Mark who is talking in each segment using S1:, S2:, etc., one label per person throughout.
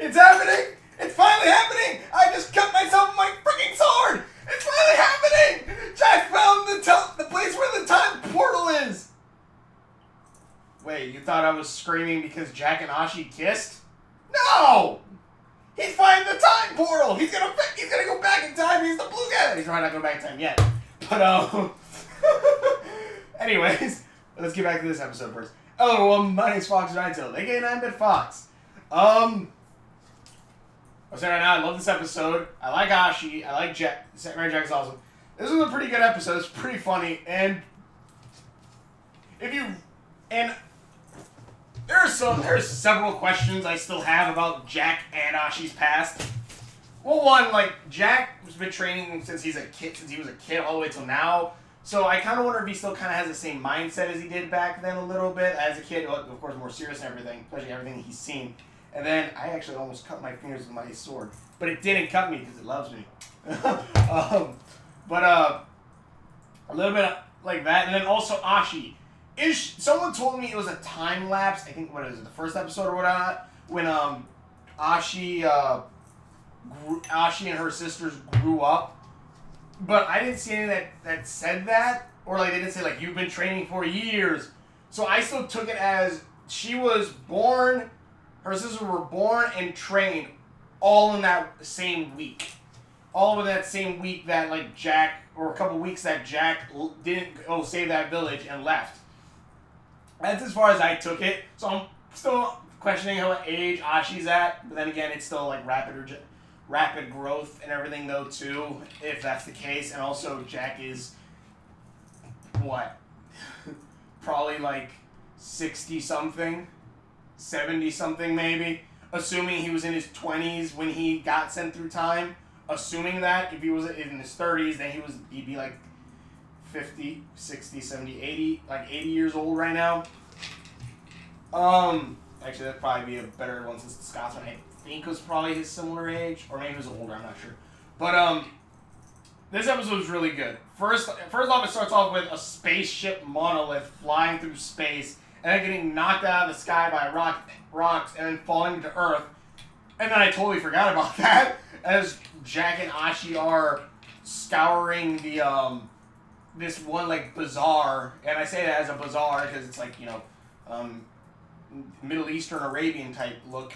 S1: It's happening! It's finally happening! I just cut myself with my freaking sword! It's finally happening! Jack found the place where the time portal is! Wait, you thought I was screaming because Jack and Ashi kissed? No! He's finding the time portal! He's gonna go back in time! He's the blue guy! He's probably not going back in time yet. But, anyways, let's get back to this episode first. Hello, well, my name's Fox Rhinetail, aka 9-Bit Fox. I'm saying right now, I love this episode. I like Ashi. I like Jack. Samurai Jack's awesome. This was a pretty good episode. It's pretty funny. And there's several questions I still have about Jack and Ashi's past. Well, one, like, Jack has been training since he was a kid all the way till now. So I kind of wonder if he still kind of has the same mindset as he did back then a little bit. As a kid, of course, more serious and everything, especially everything he's seen. And then I actually almost cut my fingers with my sword. But it didn't cut me because it loves me. But a little bit like that. And then also Ashi. Someone told me it was a time lapse. I think, what is it, the first episode or whatnot? When Ashi and her sisters grew up. But I didn't see anything that said that. Or like they didn't say like, you've been training for years. So I still took it as she was born... Her sisters were born and trained all in that same week. All in that same week that, like, Jack, or a couple weeks that Jack didn't go save that village and left. That's as far as I took it. So I'm still questioning how age Ashi's at. But then again, it's still, like, rapid growth and everything, though, too, if that's the case. And also, Jack is, what? Probably, like, 60-something. 70-something maybe, assuming he was in his 20s when he got sent through time. Assuming that, if he was in his 30s, then he'd be like 50, 60, 70, 80, like 80 years old right now. Actually, that'd probably be a better one since the Scotsman, I think, was probably his similar age, or maybe he was older, I'm not sure. But, this episode was really good. First off, it starts off with a spaceship monolith flying through space, and then getting knocked out of the sky by rocks and then falling to Earth. And then I totally forgot about that as Jack and Ashi are scouring the this one like bazaar, and I say that as a bazaar because it's like, you know, Middle Eastern Arabian type look,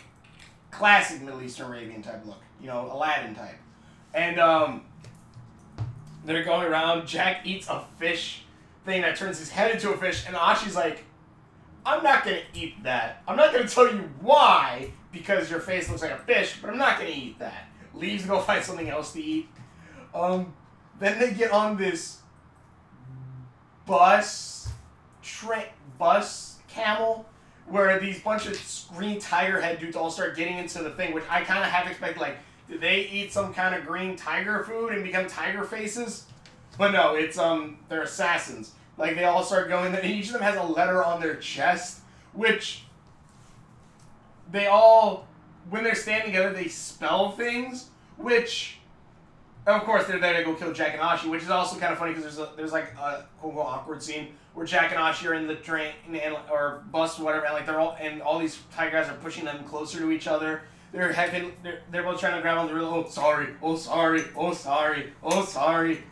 S1: classic Middle Eastern Arabian type look, you know, Aladdin type. And they're going around. Jack eats a fish thing that turns his head into a fish, and Ashi's like, I'm not going to eat that. I'm not going to tell you why, because your face looks like a fish, but I'm not going to eat that. Leaves to go find something else to eat. Then they get on this bus camel, where these bunch of green tiger head dudes all start getting into the thing, which I kind of half expected, like, did they eat some kind of green tiger food and become tiger faces? But no, it's, they're assassins. Like, they all start going, and each of them has a letter on their chest, which they all, when they're standing together, they spell things, which, of course, they're there to go kill Jack and Ashi, which is also kind of funny, because there's like a quote-unquote awkward scene where Jack and Ashi are in the train, or bus, or whatever, and like all these tiger guys are pushing them closer to each other. They're both trying to grab on the real, oh, sorry, oh, sorry, oh, sorry, oh, sorry.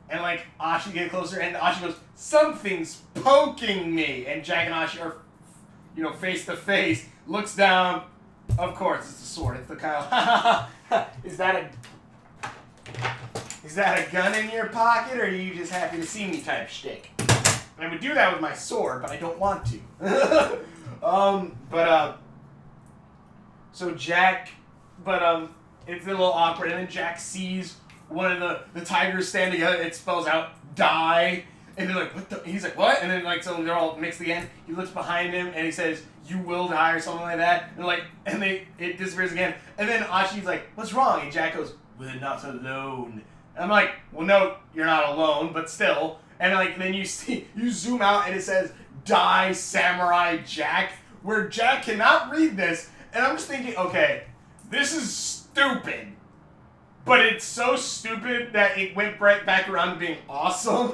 S1: And like Ashi get closer, and Ashi goes, something's poking me. And Jack and Ashi are, you know, face to face. Looks down. Of course, it's the sword. It's the kind of, is that a gun in your pocket, or are you just happy to see me type shtick? I would do that with my sword, but I don't want to. So Jack, it's a little awkward, and then Jack sees one of the tigers stand together. It spells out die, and they're like, what the? He's like, what? And then like, so they're all mixed again. He looks behind him and he says, you will die, or something like that. And like, it disappears again. And then Ashi's like, what's wrong? And Jack goes, we're not alone. And I'm like, well, no, you're not alone, but still. And like, then you zoom out and it says, die, Samurai Jack, where Jack cannot read this. And I'm just thinking, okay, this is stupid. But it's so stupid that it went right back around to being awesome.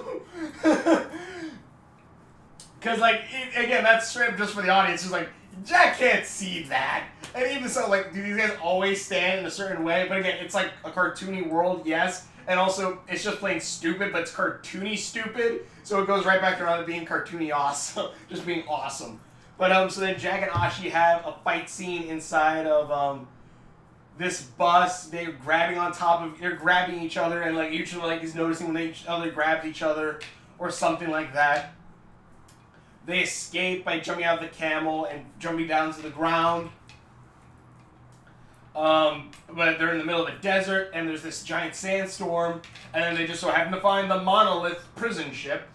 S1: Because, like, again, that's straight up just for the audience. It's like, Jack can't see that. And even so, like, do these guys always stand in a certain way? But again, it's like a cartoony world, yes. And also, it's just plain stupid, but it's cartoony stupid. So it goes right back around to being cartoony awesome. Just being awesome. But, so then Jack and Ashi have a fight scene inside of, this bus. They're grabbing on top of, they're grabbing each other, and, like, each of them, like, is noticing when each other grabs each other, or something like that. They escape by jumping out of the camel and jumping down to the ground. But they're in the middle of a desert, and there's this giant sandstorm, and then they just so happen to find the monolith prison ship,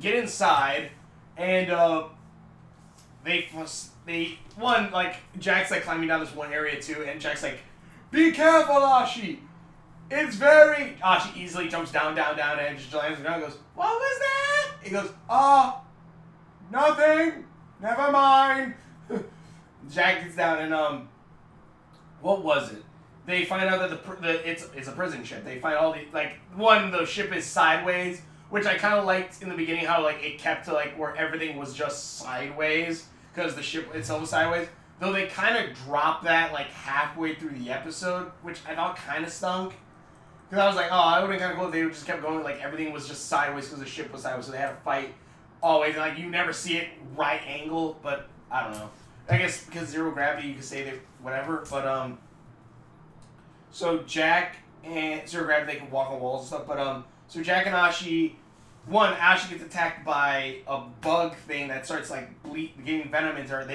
S1: get inside, and like, Jack's like climbing down this one area too, and Jack's like, "Be careful, Ashi! It's very..." Ashi easily jumps down, and just lands on the ground and goes, "What was that?" He goes, "Nothing! Never mind!" Jack gets down and, what was it? They find out that it's a prison ship. They find all the, like, the ship is sideways, which I kind of liked in the beginning, how, like, it kept to, like, where everything was just sideways, because the ship itself was sideways. Though they kind of dropped that, like, halfway through the episode, which I thought kind of stunk. Because I was like, oh, it would have been kind of cool if they just kept going, like, everything was just sideways because the ship was sideways, so they had to fight always. And, like, you never see it right angle, but I don't know. I guess because zero gravity, you could say that whatever, but, so Jack and zero gravity, they can walk on walls and stuff, but, so Jack and Ashi, Ashi gets attacked by a bug thing that starts, like, getting venom into her.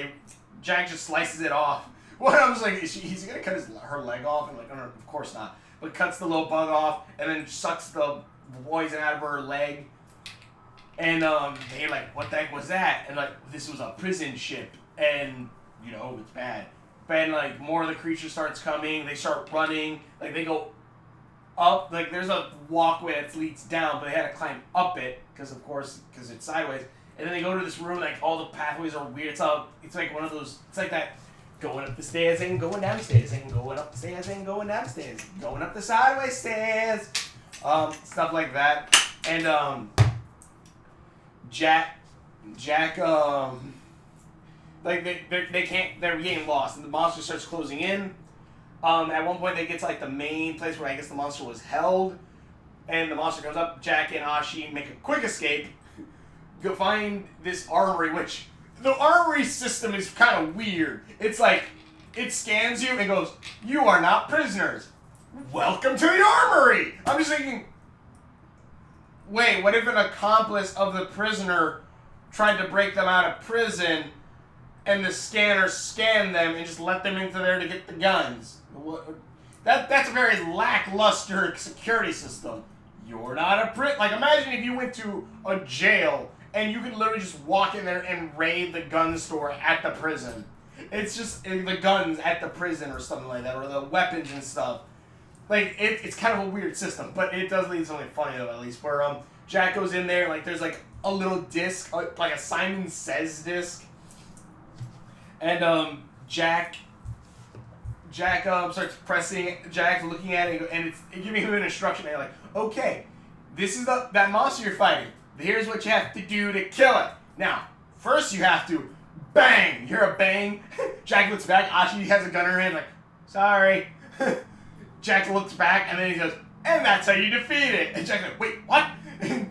S1: Jack just slices it off. I was like, he's gonna cut her leg off? And, like, oh, no, of course not. But cuts the little bug off, and then sucks the poison out of her leg. And, they're like, what the heck was that? And, like, this was a prison ship. And, you know, it's bad. And, like, more of the creatures starts coming. They start running. Like, they go up. Like, there's a walkway that leads down, but they had to climb up it. Because, of course, because it's sideways. And then they go to this room. Like, all the pathways are weird. It's like one of those... It's like that going up the stairs and going down the stairs. And going up the stairs and going down the stairs. Going up the sideways stairs. Stuff like that. And, Jack, like, they're getting lost, and the monster starts closing in. At one point, they get to, like, the main place where I guess the monster was held, and the monster comes up. Jack and Ashi make a quick escape, go find this armory, which, the armory system is kind of weird. It's like, it scans you and goes, "You are not prisoners. Welcome to the armory!" I'm just thinking, wait, what if an accomplice of the prisoner tried to break them out of prison, and the scanner scanned them and just let them into there to get the guns? That's a very lackluster security system. You're not a like, imagine if you went to a jail and you could literally just walk in there and raid the gun store at the prison. It's just the guns at the prison or something like that, or the weapons and stuff. Like, it's kind of a weird system, but it does lead to something funny, though, at least. Where, Jack goes in there, like, there's, like, a little disc, like a Simon Says disc. And, Jack starts pressing, Jack looking at it, and it's giving him an instruction. And like, okay, this is that monster you're fighting. Here's what you have to do to kill it. Now, first you have to bang. You hear a bang. Jack looks back. Ashi has a gun in her hand, like, sorry. Jack looks back, and then he goes, and that's how you defeat it. And Jack's like, wait, what? And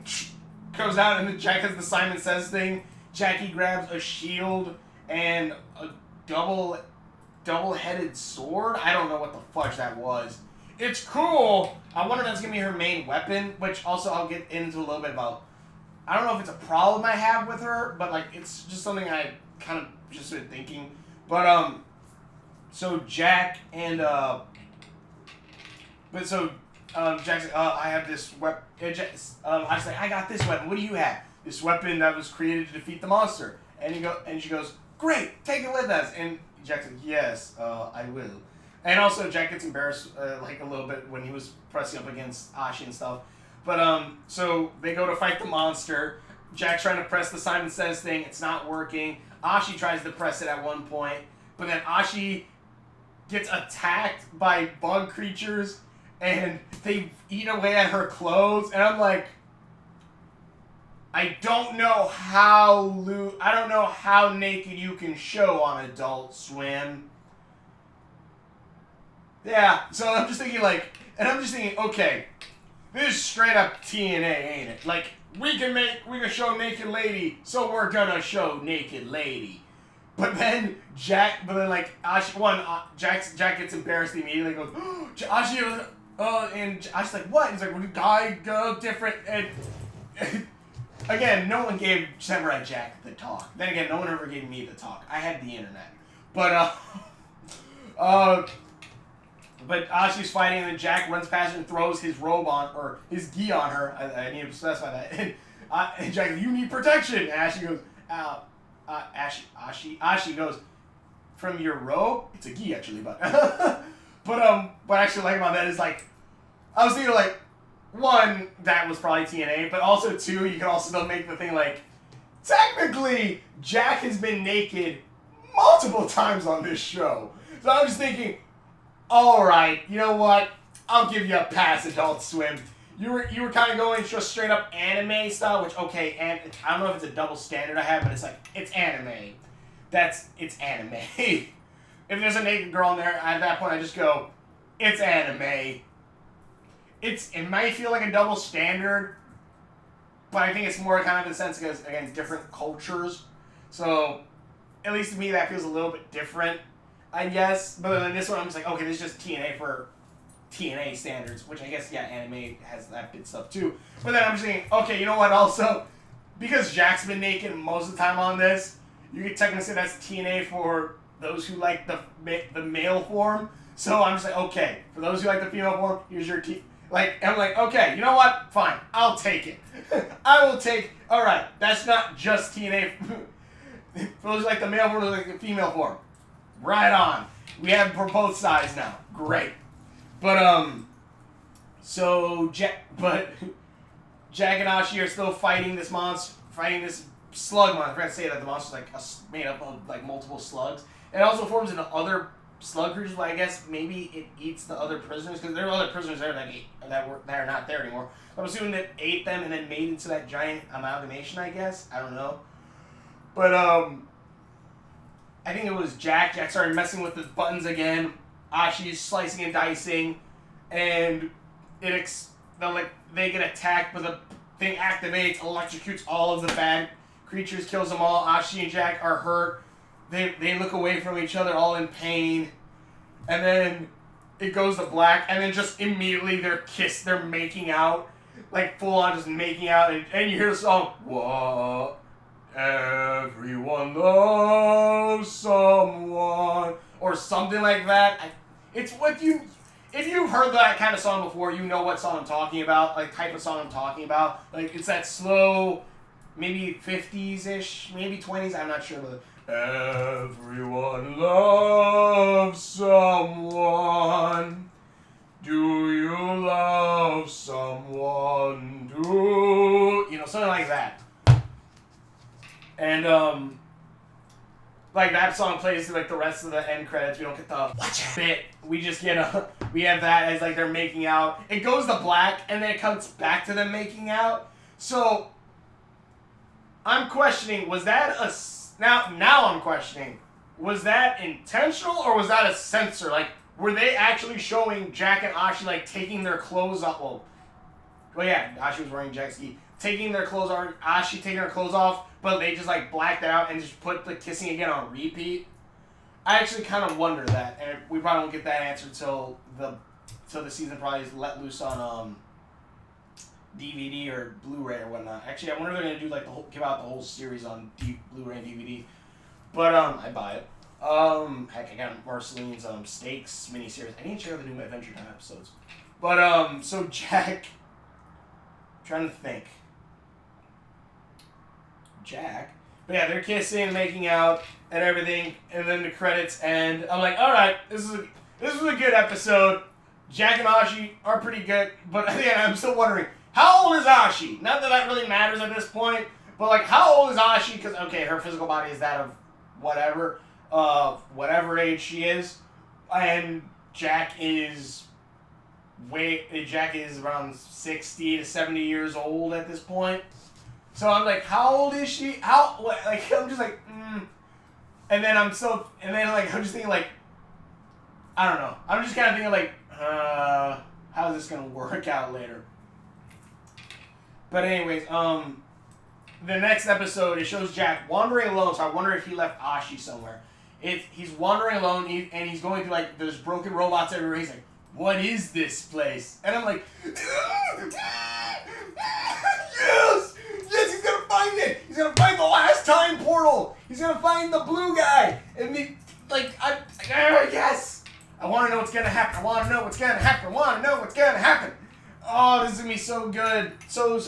S1: goes out, and then Jack has the Simon Says thing. Jackie grabs a shield and a double-headed sword. I don't know what the fudge that was. It's cool. I wonder if that's going to be her main weapon, which also I'll get into a little bit about. I don't know if it's a problem I have with her, but, like, it's just something I kind of just been thinking. But, so Jack and, Jack's like, I have this weapon. I was like, I got this weapon. What do you have? This weapon that was created to defeat the monster. And she goes, great, take it with us. And Jack's like, yes, I will. And also, Jack gets embarrassed, like, a little bit when he was pressing up against Ashi and stuff. But, so they go to fight the monster. Jack's trying to press the Simon Says thing. It's not working. Ashi tries to press it at one point. But then Ashi gets attacked by bug creatures, and they eat away at her clothes. And I'm like, I don't know how naked you can show on Adult Swim. Yeah, so I'm just thinking okay, this is straight up TNA, ain't it? Like, we can show naked lady, so we're gonna show naked lady. But then Jack gets embarrassed immediately and goes, oh, Ashi, and Ashi's like, what? And he's like, well, guy, girl, different, and again, no one gave Samurai Jack the talk. Then again, no one ever gave me the talk. I had the internet. But Ashi's fighting, and then Jack runs past her and throws his robe on, or his gi on her. I need to specify that. And Jack goes, you need protection. And Ashi goes, Ashi goes, from your robe? It's a gi, actually, but what I actually like about that is, like, I was thinking, like, one, that was probably TNA, but also, two, you can also make the thing, like, technically, Jack has been naked multiple times on this show. So I was just thinking, alright, you know what? I'll give you a pass, Adult Swim. You were kind of going just straight up anime style, which, okay, and I don't know if it's a double standard I have, but it's like, it's anime. It's anime. If there's a naked girl in there, at that point I just go, it's anime. It might feel like a double standard, but I think it's more kind of in the sense because, again, different cultures. So, at least to me, that feels a little bit different, I guess. But then this one, I'm just like, okay, this is just TNA for TNA standards, which I guess, yeah, anime has that bit stuff too. But then I'm just thinking, okay, you know what, also, because Jack's been naked most of the time on this, you could technically say that's TNA for those who like the male form. So I'm just like, okay, for those who like the female form, here's your I'm like, okay, you know what? Fine, I'll take it. I will take. All right, that's not just TNA. For those who like the male form, like the female form. Right on. We have for both sides now. Great. But so Jack and Ashi are still fighting this slug monster. I forgot to say that the monster's like made up of like multiple slugs. It also forms into other slug creatures. Like, I guess maybe it eats the other prisoners, because there are other prisoners there that are not there anymore. I'm assuming that ate them and then made into that giant amalgamation. I guess, I don't know, but I think it was Jack. Jack started messing with the buttons again. Ashi's slicing and dicing, and they get attacked, but the thing activates, electrocutes all of the bad creatures, kills them all. Ashi and Jack are hurt. They look away from each other, all in pain, and then it goes to black, and then just immediately they're making out, like full on just making out, and you hear the song, "What? Everyone loves someone," or something like that. If you've heard that kind of song before, you know what song I'm talking about, like type of song I'm talking about. Like, it's that slow, maybe 50s-ish, maybe 20s, I'm not sure, but everyone loves someone. Do you love someone? Something like that. And like that song plays through like the rest of the end credits. We don't get the bit. We just get we have that as like they're making out. It goes to black and then it comes back to them making out. So I'm questioning, was that now I'm questioning, was that intentional or was that a censor? Like, were they actually showing Jack and Ashi like taking their clothes off? Well, yeah, Ashi was wearing Jack's gi. Taking their clothes off, Ashi taking her clothes off, but they just like blacked out and just put the kissing again on repeat. I actually kind of wonder that, and we probably won't get that answer till the season probably is let loose on DVD or Blu-ray or whatnot. Actually, I wonder if they're gonna do like give out the whole series on Blu-ray and DVD. But I buy it. Heck, I got Marceline's Steaks miniseries. I need to share the new Adventure Time episodes. But so Jack, trying to think. Jack. But yeah, they're kissing, making out, and everything, and then the credits end. I'm like, all right, this was a good episode. Jack and Ashi are pretty good, but again, I'm still wondering, how old is Ashi? Not that really matters at this point, but like, how old is Ashi? Because okay, her physical body is that of whatever age she is, and Jack is around 60 to 70 years old at this point. So I'm like, how old is she? How, what, like, I'm just like, And then I'm like, I'm just thinking, like, I don't know. I'm just kind of thinking, like, how's this going to work out later? But anyways, the next episode, it shows Jack wandering alone, so I wonder if he left Ashi somewhere. He's wandering alone, and he's going through, like, there's broken robots everywhere. He's like, what is this place? And I'm like, yes! Yes, he's gonna find it! He's gonna find the last time portal! He's gonna find the blue guy! And yes! I wanna know what's gonna happen. I wanna know what's gonna happen. I wanna know what's gonna happen. Oh, this is gonna be so good. So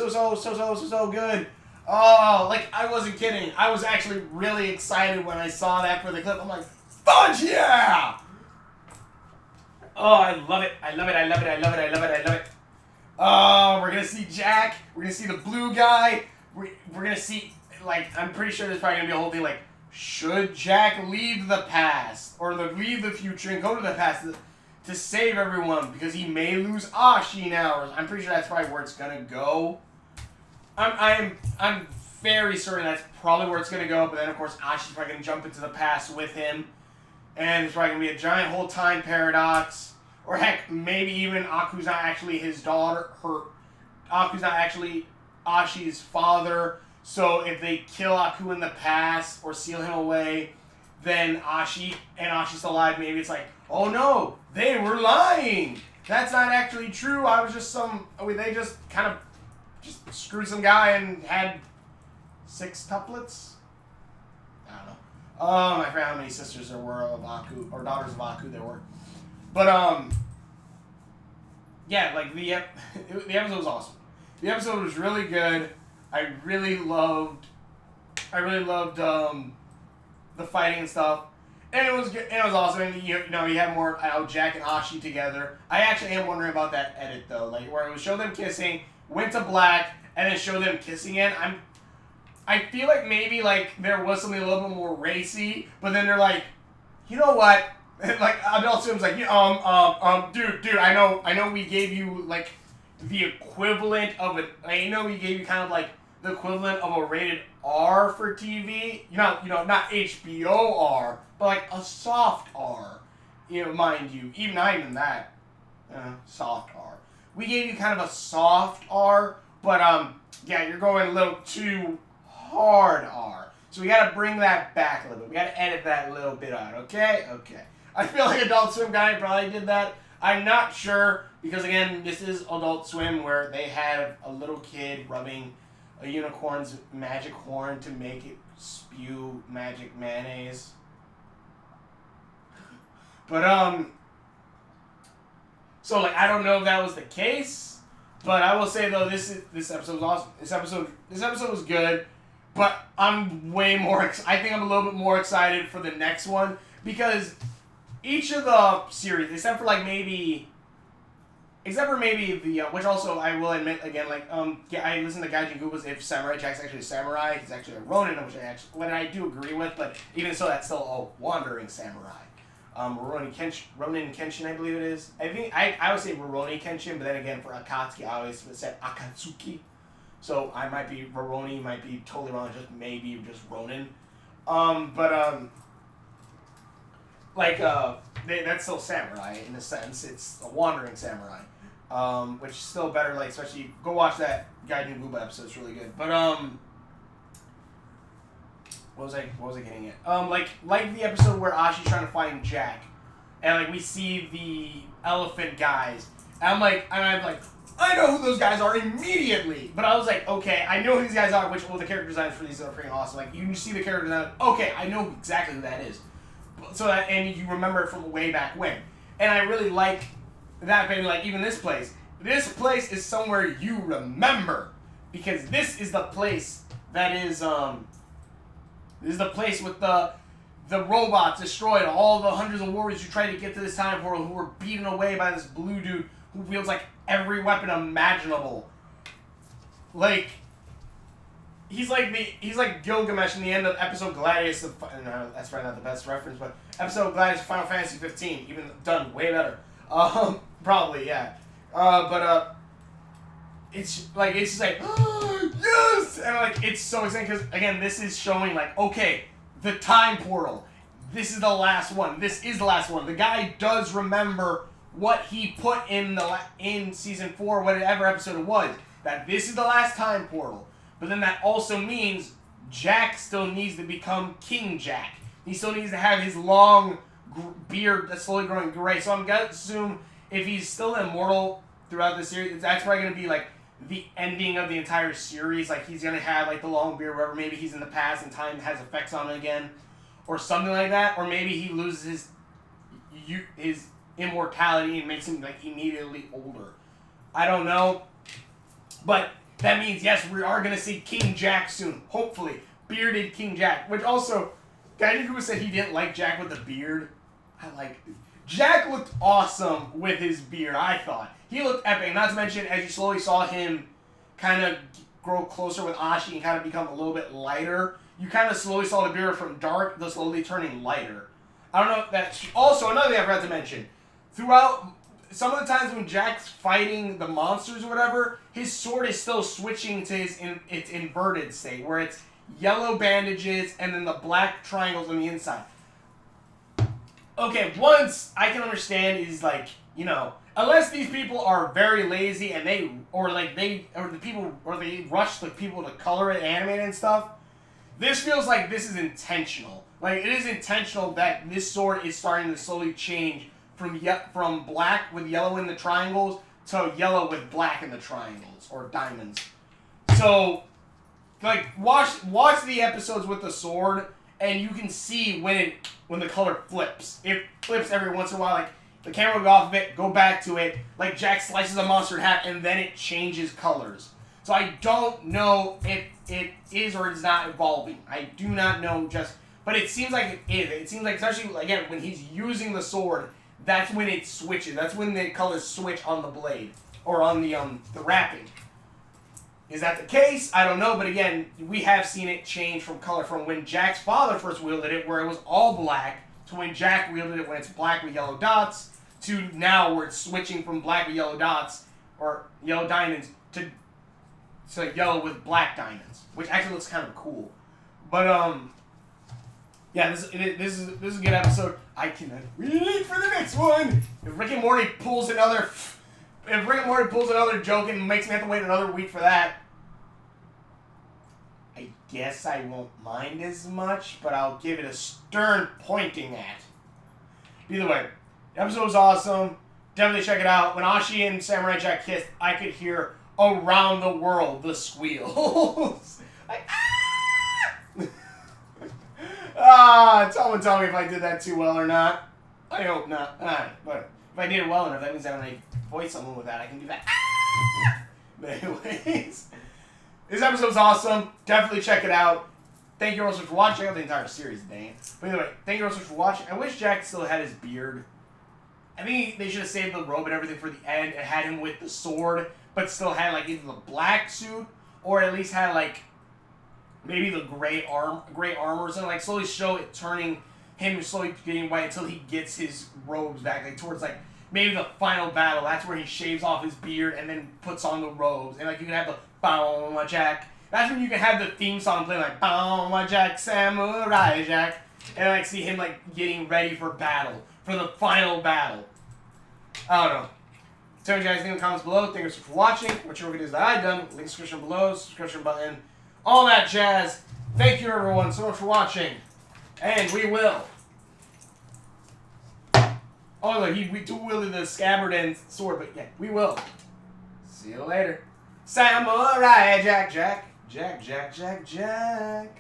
S1: good. Oh, like, I wasn't kidding. I was actually really excited when I saw that for the clip. I'm like, fudge, yeah! Oh, I love it. I love it. I love it. I love it. I love it. I love it. Oh, we're going to see Jack. We're going to see the blue guy. We're going to see, like, I'm pretty sure there's probably going to be a whole thing like, should Jack leave the past or leave the future and go to the past to save everyone because he may lose Ashi now? I'm pretty sure that's probably where it's going to go. I'm very certain that's probably where it's going to go, but then, of course, Ashi's probably going to jump into the past with him. And there's probably going to be a giant whole time paradox. Or heck, maybe even Aku's not actually his daughter. Aku's not actually Ashi's father. So if they kill Aku in the past or seal him away, then Ashi's still alive. Maybe it's like, oh no, they were lying. That's not actually true. I was just they just kind of just screwed some guy and had 6 tuplets. I don't know. I forgot how many sisters there were of Aku, or daughters of Aku there were. But, yeah, like, the episode was awesome. The episode was really good. I really loved, the fighting and stuff. And it was good, and it was awesome. And, you had more, Jack and Ashi together. I actually am wondering about that edit, though. Like, where it would show them kissing, went to black, and then show them kissing again. I feel like maybe, like, there was something a little bit more racy, but then they're like, you know what? And, like, Adult Swim's like, dude, I know we gave you, like, the equivalent of we gave you kind of, like, the equivalent of a rated R for TV. Not HBO R, but, like, a soft R, mind you. Not even that. Soft R. We gave you kind of a soft R, but, yeah, you're going a little too hard R. So we gotta bring that back a little bit. We gotta edit that a little bit out, okay? Okay. I feel like Adult Swim guy probably did that. I'm not sure, because again, this is Adult Swim where they have a little kid rubbing a unicorn's magic horn to make it spew magic mayonnaise. But, so, like, I don't know if that was the case, but I will say, though, this episode was awesome. This episode was good. But I'm way more, I think I'm a little bit more excited for the next one, because each of the series, except for maybe the, which also I will admit again, I listened to Gaijin Gooba's If Samurai Jack's actually a samurai, he's actually a Ronin, which I do agree with, but even so, that's still a wandering samurai. Ronin Kenshin, I believe it is. I think, I would say Rurouni Kenshin, but then again, for Akatsuki, I always said Akatsuki. So I might be Rurouni, might be totally wrong, maybe just Ronin. That's still samurai in a sense. It's a wandering samurai, which is still better. Like, especially go watch that Gaijin Gooba episode. It's really good. But what was I getting at? Like the episode where Ashi's trying to find Jack, and we see the elephant guys. And I'm like, I know who those guys are immediately. But I was like, okay, I know who these guys are, the character designs for these are freaking awesome. Like, you see the character design, okay, I know exactly who that is. And you remember it from way back when. And I really like that, baby, even this place. This place is somewhere you remember. Because this is the place that is, this is the place with the robots destroyed, all the hundreds of warriors who tried to get to this time portal who were beaten away by this blue dude who wields every weapon imaginable. He's like Gilgamesh in the end of episode Gladius of, no, that's probably not the best reference, but episode Gladius of Final Fantasy 15, even done way better. Probably, yeah. It's just yes! And like, it's so exciting because, again, this is showing like, okay, the time portal. This is the last one. This is the last one. The guy does remember what he put in in season 4, whatever episode it was. That this is the last time portal. But then that also means Jack still needs to become King Jack. He still needs to have his long beard that's slowly growing gray. So I'm going to assume if he's still immortal throughout the series, that's probably going to be like the ending of the entire series. Like he's going to have like the long beard, wherever maybe he's in the past and time has effects on him again. Or something like that. Or maybe he loses his immortality and makes him like immediately older. I don't know. But that means, yes, we are going to see King Jack soon. Hopefully. Bearded King Jack. Which also, guy who said he didn't like Jack with a beard. I like it. Jack looked awesome with his beard, I thought. He looked epic. Not to mention, as you slowly saw him kind of grow closer with Ashi and kind of become a little bit lighter, you kind of slowly saw the beard from dark to slowly turning lighter. I don't know if that's... Also, another thing I forgot to mention. Throughout... Some of the times when Jack's fighting the monsters or whatever, his sword is still switching to its inverted state, where it's yellow bandages and then the black triangles on the inside. Okay, once I can understand is like, you know, unless these people are very lazy and they rush the people to color it, animate it and stuff, this feels like this is intentional. Like, it is intentional that this sword is starting to slowly change from black with yellow in the triangles to yellow with black in the triangles, or diamonds. So, like, watch the episodes with the sword, and you can see when the color flips. It flips every once in a while, like, the camera will go off of it, go back to it, like Jack slices a monster in half, and then it changes colors. So I don't know if it is or is not evolving. I do not know but it seems like it is. It seems like, especially, again, when he's using the sword, that's when it switches. That's when the colors switch on the blade. Or on the wrapping. Is that the case? I don't know. But again, we have seen it change from color from when Jack's father first wielded it, where it was all black, to when Jack wielded it when it's black with yellow dots, to now where it's switching from black with yellow dots, or yellow diamonds, to yellow with black diamonds. Which actually looks kind of cool. But, yeah, this is a good episode. I cannot wait for the next one. If Rick and Morty pulls another joke and makes me have to wait another week for that, I guess I won't mind as much, but I'll give it a stern pointing at. Either way, the episode was awesome. Definitely check it out. When Ashi and Samurai Jack kissed, I could hear around the world the squeals. Like, someone tell me if I did that too well or not. I hope not. But if I did it well enough, that means that when I voice someone with that, I can do that. But anyways, this episode's awesome. Definitely check it out. Thank you all so much for watching. Check out the entire series, dang. But anyway, thank you all so much for watching. I wish Jack still had his beard. I think they should have saved the robe and everything for the end and had him with the sword, but still had like either the black suit or at least had like maybe the gray armor or something, like slowly show it turning him slowly getting white until he gets his robes back, like towards like maybe the final battle. That's where he shaves off his beard and then puts on the robes, and like you can have the Bow My Jack. That's when you can have the theme song playing like Bow My Jack, Samurai Jack, and like see him like getting ready for battle, for the final battle. I don't know. Tell me what you guys think in the comments below. Thank you so much for watching. Whichever videos that I've done, link in the description below, subscription button, all that jazz. Thank you everyone so much for watching. And we will. Oh look, we dual-wielded the scabbard and sword, but yeah, we will. See you later. Samurai Jack, Jack, Jack, Jack, Jack, Jack.